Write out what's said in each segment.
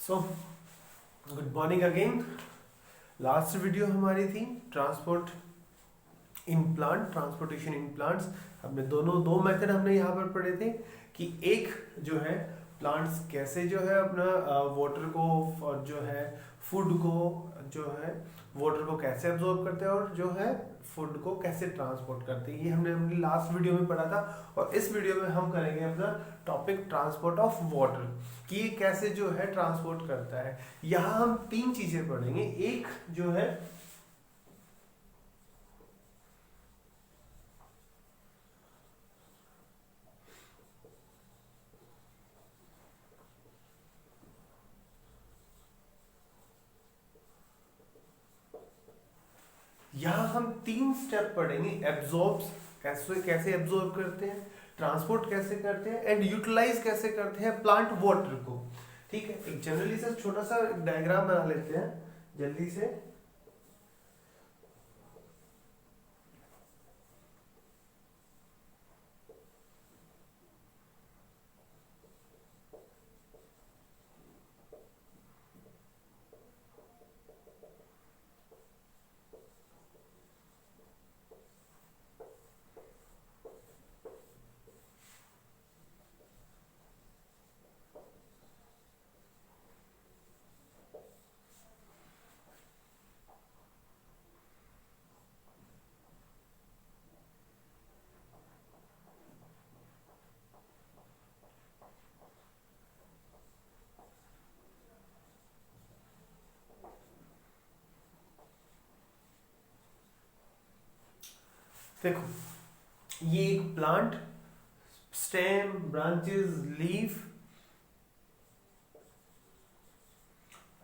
So good morning again. Last video हमारी थी transport in plant, transportation in plants. हमने दो मेथड हमने यहाँ पर पढ़े थे कि एक जो है प्लांट्स कैसे जो है अपना वाटर को और जो है फूड को जो है वाटर को कैसे एब्जॉर्ब करते हैं और जो है फूड को कैसे ट्रांसपोर्ट करते हैं, ये हमने अपनी लास्ट वीडियो में पढ़ा था। और इस वीडियो में हम करेंगे अपना टॉपिक ट्रांसपोर्ट ऑफ वाटर कि ये कैसे जो है ट्रांसपोर्ट करता है। यहाँ हम तीन चीजें पढ़ेंगे। एक जो है यहाँ हम तीन स्टेप पढ़ेंगे। एब्जॉर्ब्स कैसे कैसे एब्जॉर्ब करते हैं, ट्रांसपोर्ट कैसे करते हैं एंड यूटिलाइज कैसे करते हैं प्लांट वाटर को। ठीक है, एक जनरली से छोटा सा डायग्राम बना लेते हैं जल्दी से। देखो, ये एक plant, stem, branches, leaf,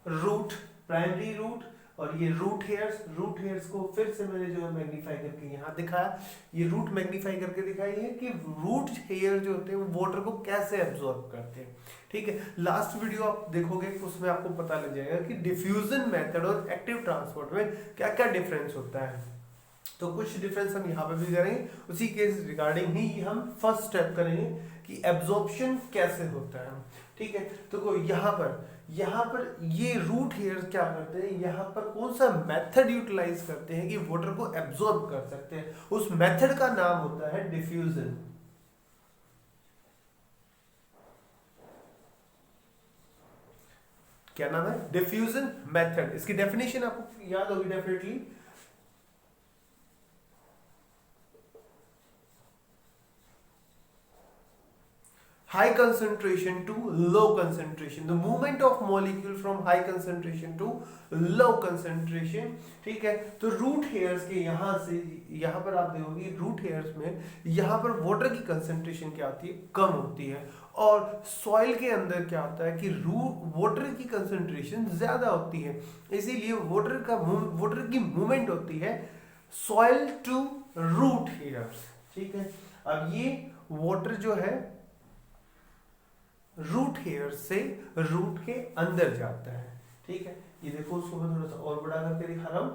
root, primary root और ये रूट हेयर्स को फिर से मैंने जो है मैग्नीफाई करके यहाँ दिखाया। ये रूट मैग्नीफाई करके दिखाई है कि रूट हेयर जो होते हैं वो वाटर को कैसे एब्जॉर्ब करते हैं। ठीक है, लास्ट वीडियो आप देखोगे उसमें आपको पता लग जाएगा कि डिफ्यूजन मेथड और एक्टिव ट्रांसपोर्ट में क्या क्या डिफरेंस होता है। तो कुछ डिफरेंस हम यहाँ पे भी करेंगे, उसी के रिगार्डिंग ही हम फर्स्ट स्टेप करेंगे कि एब्जॉर्प्शन कैसे होता है। ठीक है, तो यहाँ पर ये रूट हेयर क्या करते हैं, यहाँ पर कौन सा मेथड यूटिलाइज करते हैं कि वाटर को एब्जॉर्ब कर सकते हैं। उस मेथड का नाम होता है डिफ्यूजन। क्या नाम है? Diffusion method. इसकी डेफिनेशन आपको याद होगी definitely. High concentration to low concentration, the movement of molecule from high concentration to low concentration। ठीक है, तो रूट हेयर्स के यहाँ से यहाँ पर आप देखोगे रूट हेयर्स में यहाँ पर वाटर की कंसंट्रेशन क्या होती है, कम होती है। और सॉइल के अंदर क्या होता है कि वाटर की कंसंट्रेशन ज्यादा होती है, इसीलिए वाटर की मूवमेंट होती है सॉइल टू रूट हेयर्स। ठीक है, अब ये वाटर जो है रूट हेयर से रूट के अंदर जाता है। ठीक है, ये देखो, उसको मैं थोड़ा सा और बड़ा करके दिखा रहा हूं।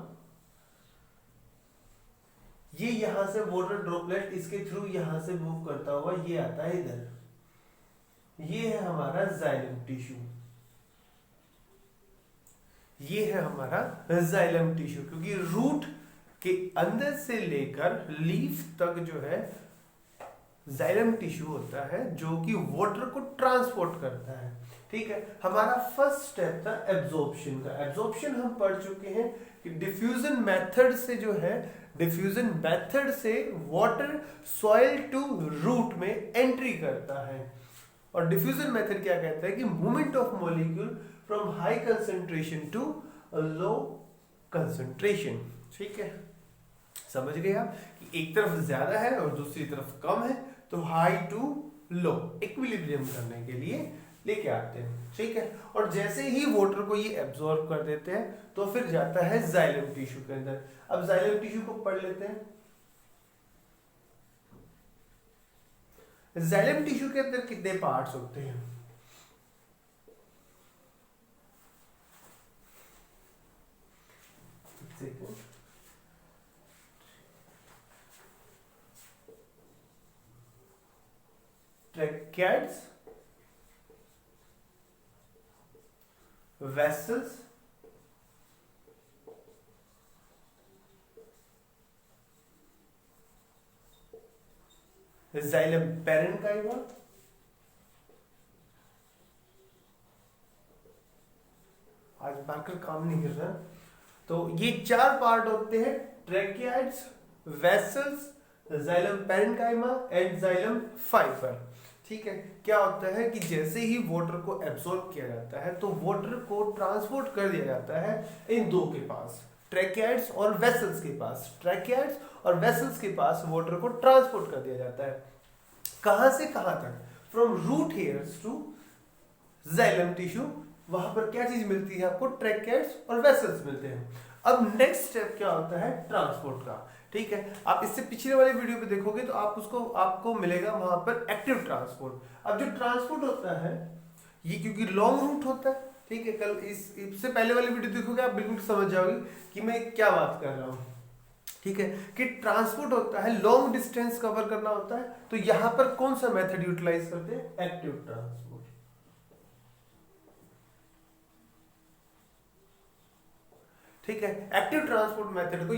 ये यहां से वाटर ड्रॉपलेट इसके थ्रू यहां से मूव करता हुआ ये आता है इधर। ये है हमारा जाइलम टिश्यू, ये है हमारा जाइलम टिश्यू, क्योंकि रूट के अंदर से लेकर लीफ तक जो है जाइलम टिश्यू होता है जो कि वाटर को ट्रांसपोर्ट करता है। ठीक है, हमारा फर्स्ट स्टेप था एब्जॉर्प्शन का। एब्जॉर्प्शन हम पढ़ चुके हैं कि डिफ्यूजन मेथड से जो है, डिफ्यूजन मेथड से वाटर सॉइल टू रूट में एंट्री करता है। और डिफ्यूजन मेथड क्या कहता है कि movement of molecule from high concentration to low concentration. ठीक है, समझ गए आप कि एक तरफ ज्यादा है और दूसरी तरफ कम है, तो हाई टू लो इक्विलिब्रियम करने के लिए लेके आते हैं। ठीक है, और जैसे ही वाटर को ये एब्जॉर्ब कर देते हैं तो फिर जाता है जाइलम टिश्यू के अंदर। अब जाइलम टिश्यू को पढ़ लेते हैं। जाइलम टिश्यू के अंदर कितने पार्ट्स होते हैं? ट्रैकेट्स, वेसल्स, जाइलम पेरेन्काइमा, आज मार्कर काम नहीं कर रहा। तो ये 4 पार्ट होते हैं, tracheids, vessels, xylem parenchyma and xylem fibre. ठीक है, क्या होता है कि जैसे ही वाटर को एब्सॉर्ब किया जाता है तो वाटर को ट्रांसपोर्ट कर दिया जाता है इन दो के पास, ट्रैकियाइड्स और वेसल्स के पास। ट्रैकियाइड्स और वेसल्स के पास वाटर को ट्रांसपोर्ट कर दिया जाता है। कहां से कहां तक? From root hairs to xylem tissue. वहां पर क्या चीज मिलती है आपको? ट्रैकियाइड्स और वेसल्स मिलते हैं। अब नेक्स्ट स्टेप क्या होता है? ट्रांसपोर्ट का। ठीक है, आप इससे पिछले वाले वीडियो पे देखोगे तो आपको मिलेगा वहां पर एक्टिव ट्रांसपोर्ट। अब जो ट्रांसपोर्ट होता है ये क्योंकि लॉन्ग रूट होता है, ठीक है, कल इससे पहले वाली वीडियो देखोगे आप बिल्कुल समझ जाओगे कि मैं क्या बात कर रहा हूं। ठीक है, कि ट्रांसपोर्ट होता है, लॉन्ग डिस्टेंस कवर करना होता है, तो यहां पर कौन सा मेथड यूटिलाइज करते हैं? Active transport. ठीक है, एक्टिव ट्रांसपोर्ट मेथड को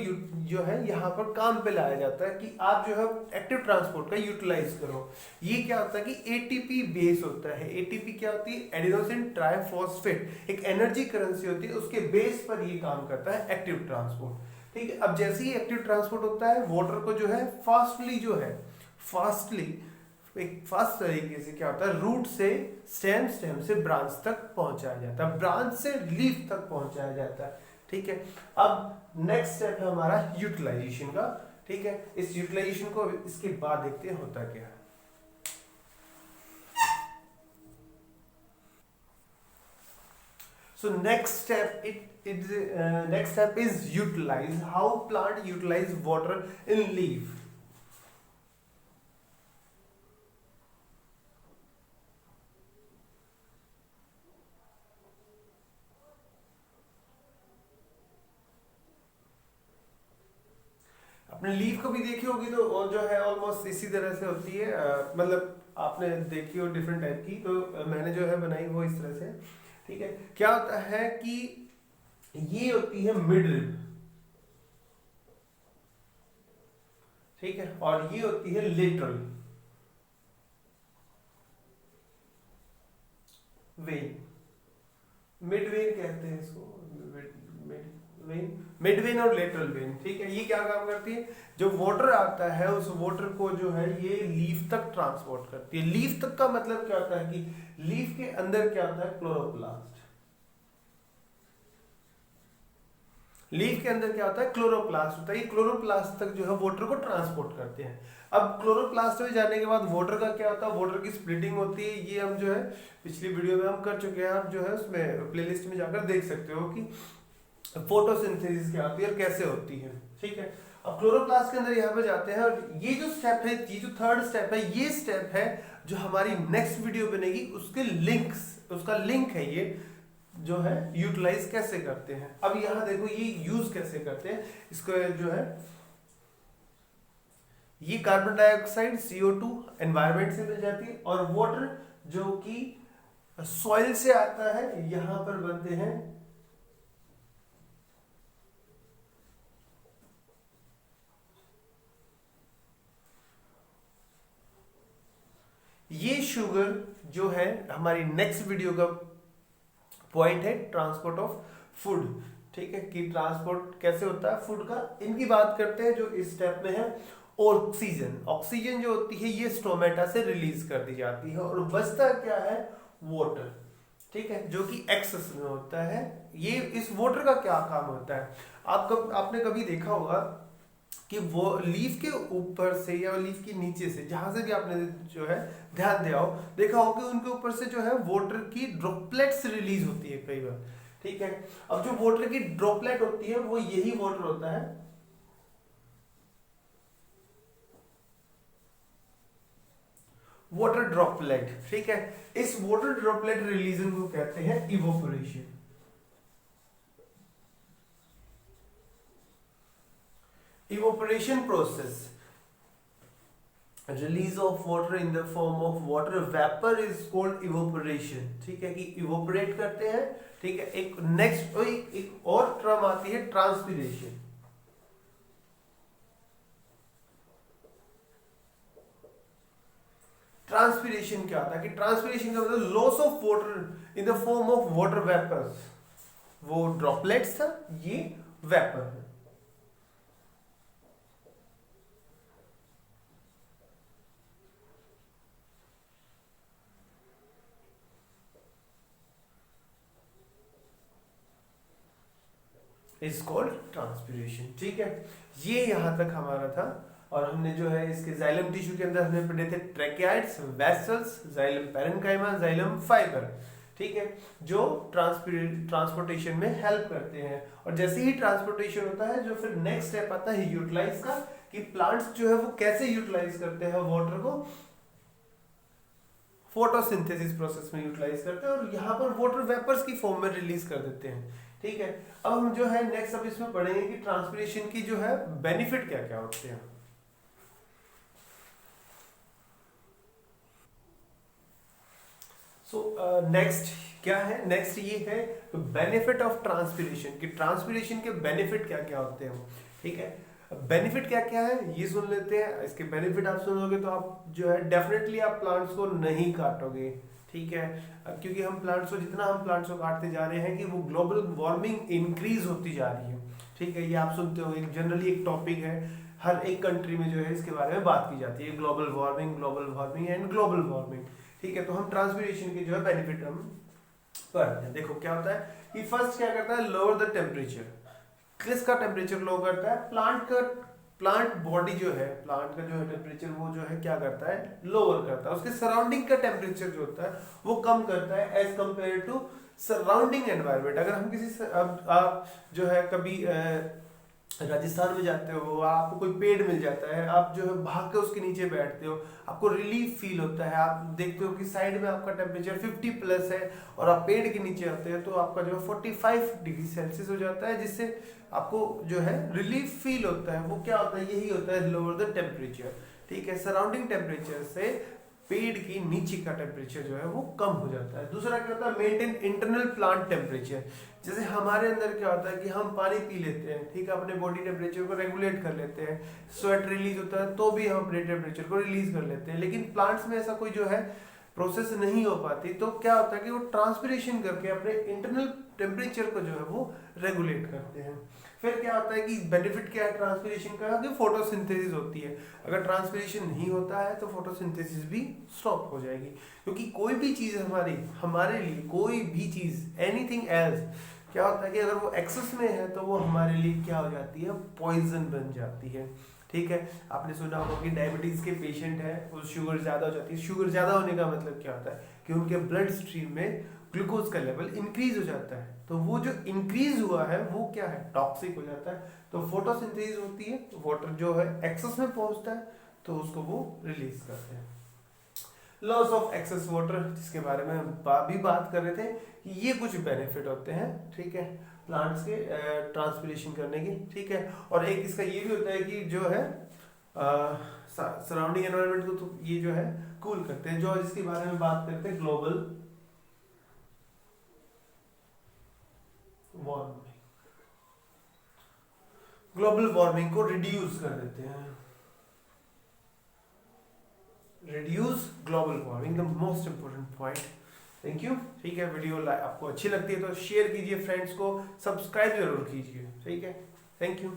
जो है यहाँ पर काम पे लाया जाता है कि आप जो है एक्टिव ट्रांसपोर्ट का यूटिलाइज करो। ये क्या होता है कि एटीपी बेस होता है। एटीपी क्या होती है? एडिनोसिन ट्राइफॉस्फेट, एक एनर्जी करेंसी होती है, उसके बेस पर ये काम करता है एक्टिव ट्रांसपोर्ट। ठीक है, अब जैसे ही एक्टिव ट्रांसपोर्ट होता है वाटर को जो है फास्टली एक फास्ट तरीके से क्या होता है, रूट से स्टेम, स्टेम से ब्रांच तक पहुंचाया जाता है, ब्रांच से लीफ तक पहुंचाया जाता है। ठीक है, अब नेक्स्ट स्टेप है हमारा यूटिलाइजेशन का। ठीक है, इस यूटिलाइजेशन को इसके बाद देखते हैं होता क्या है। So next step is utilize. How plant utilize water in leaf. आपने लीफ को भी देखी होगी तो वो जो है ऑलमोस्ट इसी तरह से होती है, मतलब आपने देखी हो डिफरेंट टाइप की, तो मैंने जो है बनाई वो इस तरह से। ठीक है, क्या होता है कि ये होती है मिड रिब, ठीक है, और ये होती है लेटरल वेन। मिड वेन कहते हैं इसको, मिड वेन और लेटरल वेन। ठीक है, ये क्या काम करती है? जो वाटर आता है उस वाटर को जो है ये लीफ तक ट्रांसपोर्ट करती है। लीफ तक का मतलब क्या होता है कि लीफ के अंदर क्या होता है? क्लोरोप्लास्ट। लीफ के अंदर क्या होता है? क्लोरोप्लास्ट होता है। ये क्लोरोप्लास्ट तक जो है वाटर को ट्रांसपोर्ट करते हैं। अब क्लोरोप्लास्ट में जाने के बाद वाटर का क्या होता है? वाटर की स्प्लिटिंग होती है। ये हम जो है पिछली वीडियो में हम कर चुके हैं, आप जो है उसमें प्लेलिस्ट में जाकर देख सकते हो कि फोटोसिंथेसिस क्या होती है और कैसे होती है। ठीक है, अब क्लोरोप्लास्ट के अंदर यहाँ पे जाते हैं और ये जो स्टेप है, ये जो थर्ड स्टेप है, ये स्टेप है जो हमारी नेक्स्ट वीडियो बनेगी उसके लिंक्स, उसका लिंक है ये, जो है यूटिलाइज कैसे करते हैं। अब यहां देखो ये यूज कैसे करते हैं इसको, जो है ये कार्बन डाइऑक्साइड CO2 एनवायरमेंट से मिल जाती है और वाटर जो कि सॉइल से आता है, यहां पर बनते हैं ये शुगर जो है हमारी नेक्स्ट वीडियो का पॉइंट है, ट्रांसपोर्ट ऑफ फूड। ठीक है, कि ट्रांसपोर्ट कैसे होता है फूड का, इनकी बात करते हैं। जो इस स्टेप में है ऑक्सीजन, ऑक्सीजन जो होती है ये स्टोमेटा से रिलीज कर दी जाती है और बचता क्या है? वाटर। ठीक है, जो कि एक्सेस में होता है। ये इस वाटर का क्या काम होता है? आपने कभी देखा होगा कि वो लीफ के ऊपर से या लीफ के नीचे से, जहां से भी आपने जो है ध्यान दिया हो, देखा हो कि उनके ऊपर से जो है वाटर की ड्रॉपलेट्स रिलीज होती है कई बार। ठीक है, अब जो वाटर की ड्रॉपलेट होती है वो यही वाटर होता है, वाटर ड्रॉपलेट। ठीक है, इस वाटर ड्रॉपलेट रिलीजन को कहते हैं evaporation. Evaporation process, release of water in the form of water vapour is called evaporation. ठीक है, कि इवोपरेट करते हैं। ठीक है, एक नेक्स्ट एक और टर्म आती है ट्रांसपीरेशन। ट्रांसपीरेशन क्या होता है कि ट्रांसपीरेशन का मतलब loss of water in the form of water vapours. वो ड्रॉपलेट्स था, ये वेपर है। Is called transpiration. ठीक है, ये यहां तक हमारा था। और हमने जो है इसके जाइलम टिश्यू के अंदर हमने पढ़े थे tracheids, vessels, xylem parenchyma, xylem fibre. ठीक है, जो ट्रांसपोर्टेशन में हेल्प करते हैं। और जैसे ही ट्रांसपोर्टेशन होता है, जो फिर नेक्स्ट स्टेप आता है यूटिलाइज का, कि प्लांट्स जो है वो कैसे यूटिलाइज करते हैं वाटर को, फोटोसिंथेसिस प्रोसेस में यूटिलाइज करते हैं और यहाँ पर वाटर वेपर्स की फॉर्म में रिलीज कर देते हैं। ठीक है, अब हम जो है नेक्स्ट अब इसमें पढ़ेंगे कि ट्रांसपीरेशन की जो है बेनिफिट क्या क्या होते हैं। सो नेक्स्ट क्या है, नेक्स्ट ये है बेनिफिट ऑफ ट्रांसपीरेशन, कि ट्रांसपीरेशन के बेनिफिट क्या क्या होते हैं। ठीक है, बेनिफिट क्या क्या है ये सुन लेते हैं। इसके बेनिफिट आप सुनोगे तो आप जो है डेफिनेटली आप प्लांट्स को नहीं काटोगे। ठीक है, क्योंकि हम प्लांट्स को जितना हम प्लांट्स को काटते जा रहे हैं कि वो ग्लोबल वार्मिंग इंक्रीज होती जा रही है। ठीक है, ये आप सुनते हो, एक जनरली एक टॉपिक है, हर एक कंट्री में जो है इसके बारे में बात की जाती है, global warming and global warming. ठीक है, तो हम ट्रांसपीरेशन के जो है बेनिफिट हम पढ़ते हैं। देखो क्या होता है कि फर्स्ट क्या करता है, लोअर द टेम्परेचर। किसका टेम्परेचर लो करता है, प्लांट बॉडी जो है, प्लांट का जो है टेम्परेचर वो जो है क्या करता है, लोअर करता है। उसके सराउंडिंग का टेम्परेचर जो होता है वो कम करता है as compare to surrounding environment. अगर हम किसी आप जो है कभी राजस्थान में जाते हो, आपको कोई पेड़ मिल जाता है, आप जो है भाग के उसके नीचे बैठते हो, आपको रिलीफ फील होता है। आप देखते हो कि साइड में आपका टेम्परेचर 50 प्लस है और आप पेड़ के नीचे आते हैं तो आपका जो है 45 डिग्री सेल्सियस हो जाता है, जिससे आपको जो है रिलीफ फील होता है। वो क्या होता है, यही होता है लोअर द टेम्परेचर। ठीक है, सराउंडिंग टेम्परेचर से पेड़ की नीचे का टेम्परेचर जो है वो कम हो जाता है। दूसरा क्या होता है, मेंटेन इंटरनल प्लांट टेम्परेचर। जैसे हमारे अंदर क्या होता है कि हम पानी पी लेते हैं, ठीक है, अपने बॉडी टेम्परेचर को रेगुलेट कर लेते हैं, स्वेट रिलीज होता है तो भी हम अपने टेम्परेचर को रिलीज कर लेते हैं। लेकिन प्लांट्स में ऐसा कोई जो है प्रोसेस नहीं हो पाती, तो क्या होता है कि वो ट्रांसपीरेशन करके अपने इंटरनल टेम्परेचर को जो है वो रेगुलेट करते हैं। फिर क्या होता है कि बेनिफिट क्या है ट्रांसपीरेशन का, कि फोटोसिंथेसिस होती है। अगर ट्रांसपीरेशन नहीं होता है तो फोटोसिंथेसिस भी स्टॉप हो जाएगी, क्योंकि कोई भी चीज हमारे लिए कोई भी चीज एनीथिंग एल्स क्या होता है कि अगर वो एक्सेस में है तो वो हमारे लिए क्या हो जाती है, पॉइजन बन जाती है। ठीक है, आपने सुना होगा कि डायबिटीज के पेशेंट है, वो शुगर ज्यादा हो जाती है। शुगर ज्यादा होने का मतलब क्या होता है कि उनके ब्लड स्ट्रीम में ग्लूकोज का लेवल इंक्रीज हो जाता है। तो वो जो इंक्रीज हुआ है वो क्या है, टॉक्सिक हो जाता है। तो फोटोसिंथेसिस होती है, वाटर जो है एक्सेस में पहुंचता है तो उसको वो रिलीज करते हैं। लॉस ऑफ एक्सेस वाटर, जिसके बारे में हम भी बात कर रहे थे, कि ये कुछ बेनिफिट होते हैं। ठीक है, प्लांट्स के ट्रांसपीरेशन करने की। ठीक है, और एक इसका ये भी होता है कि जो है सराउंडिंग एनवायरनमेंट को तो ये जो है कूल करते हैं, जो जिसके बारे में बात करते हैं ग्लोबल वार्मिंग। ग्लोबल वार्मिंग को रिड्यूस कर देते हैं, reduce global warming, the most important point. Thank you. ठीक है, वीडियो आपको अच्छी लगती है तो शेयर कीजिए फ्रेंड्स को, सब्सक्राइब जरूर कीजिए। ठीक है, थैंक यू।